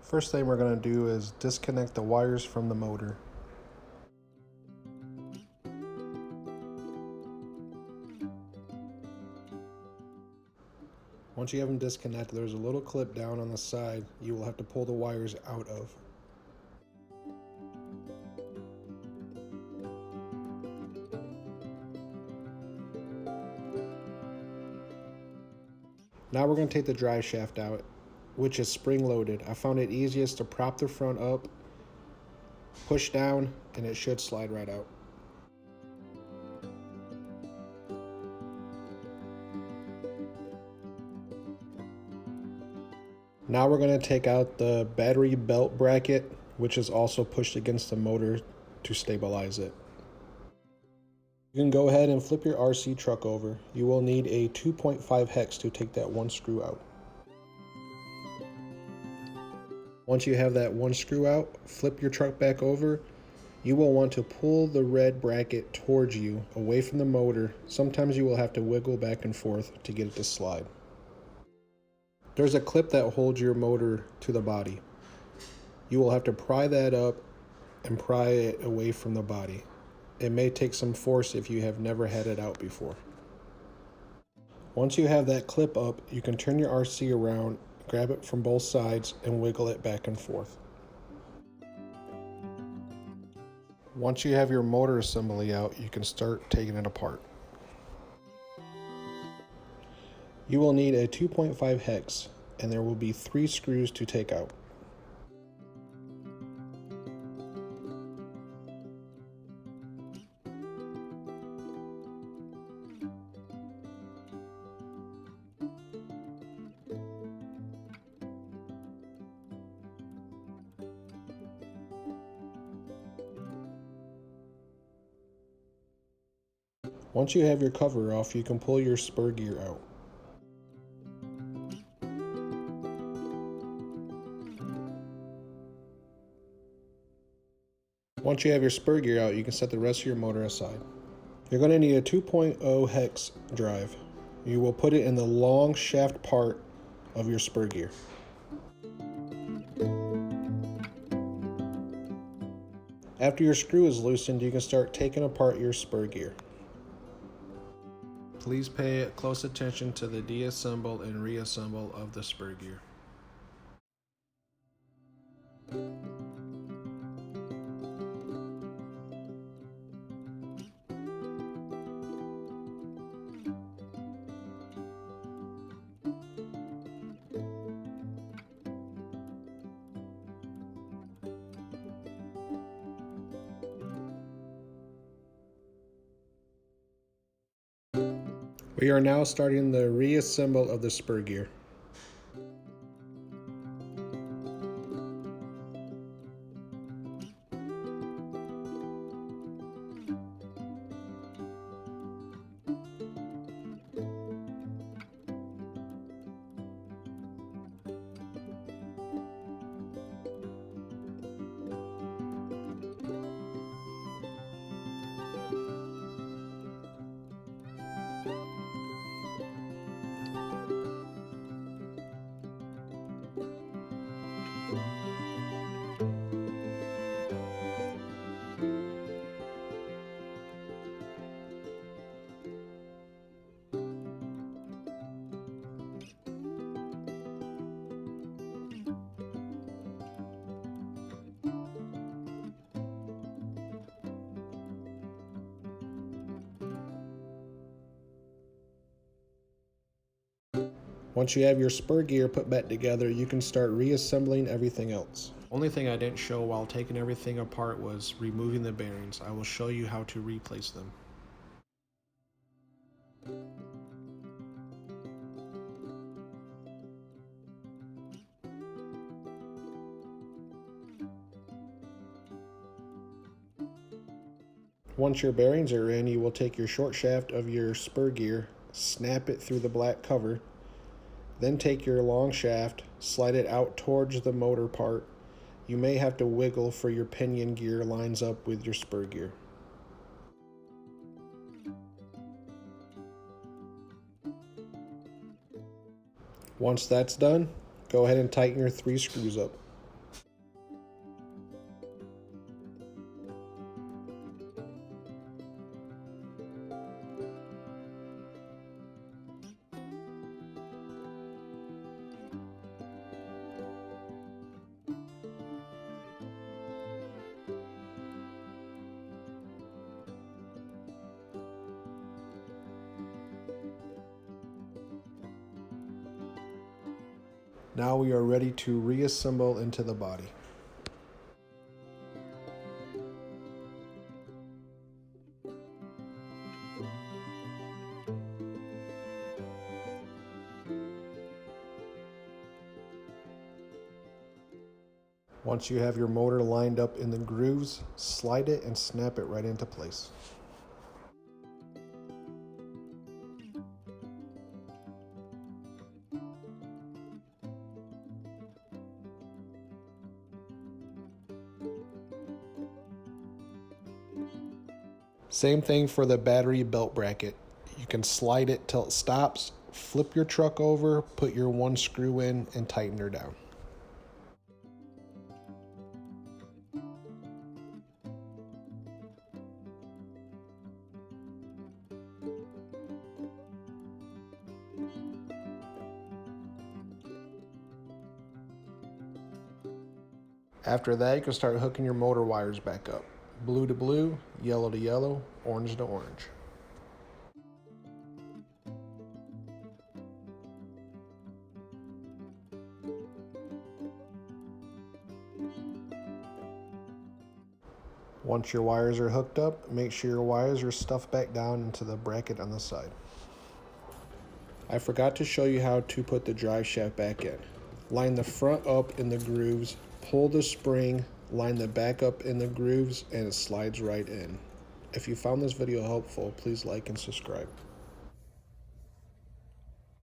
First thing we're going to do is disconnect the wires from the motor. Once you have them disconnected, there's a little clip down on the side you will have to pull the wires out of. Now we're going to take the drive shaft out, which is spring loaded. I found it easiest to prop the front up, push down, and it should slide right out. Now we're going to take out the battery belt bracket, which is also pushed against the motor to stabilize it. You can go ahead and flip your RC truck over. You will need a 2.5 hex to take that one screw out. Once you have that one screw out, flip your truck back over. You will want to pull the red bracket towards you, away from the motor. Sometimes you will have to wiggle back and forth to get it to slide. There's a clip that holds your motor to the body. You will have to pry that up and pry it away from the body. It may take some force if you have never had it out before. Once you have that clip up, you can turn your RC around, grab it from both sides, and wiggle it back and forth. Once you have your motor assembly out, you can start taking it apart. You will need a 2.5 hex, and there will be 3 screws to take out. Once you have your cover off, you can pull your spur gear out. Once you have your spur gear out, you can set the rest of your motor aside. You're going to need a 2.0 hex drive. You will put it in the long shaft part of your spur gear. After your screw is loosened, you can start taking apart your spur gear. Please pay close attention to the deassemble and reassemble of the spur gear. We are now starting the reassemble of the spur gear. Once you have your spur gear put back together, you can start reassembling everything else. Only thing I didn't show while taking everything apart was removing the bearings. I will show you how to replace them. Once your bearings are in, you will take your short shaft of your spur gear, snap it through the black cover, then take your long shaft, slide it out towards the motor part. You may have to wiggle for your pinion gear lines up with your spur gear. Once that's done, go ahead and tighten your 3 screws up. Now we are ready to reassemble into the body. Once you have your motor lined up in the grooves, slide it and snap it right into place. Same thing for the battery belt bracket. You can slide it till it stops, flip your truck over, put your one screw in, and tighten her down. After that, you can start hooking your motor wires back up. Blue to blue, yellow to yellow, orange to orange. Once your wires are hooked up, make sure your wires are stuffed back down into the bracket on the side. I forgot to show you how to put the drive shaft back in. Line the front up in the grooves, pull the spring, line the back up in the grooves, and it slides right in. If you found this video helpful, please like and subscribe.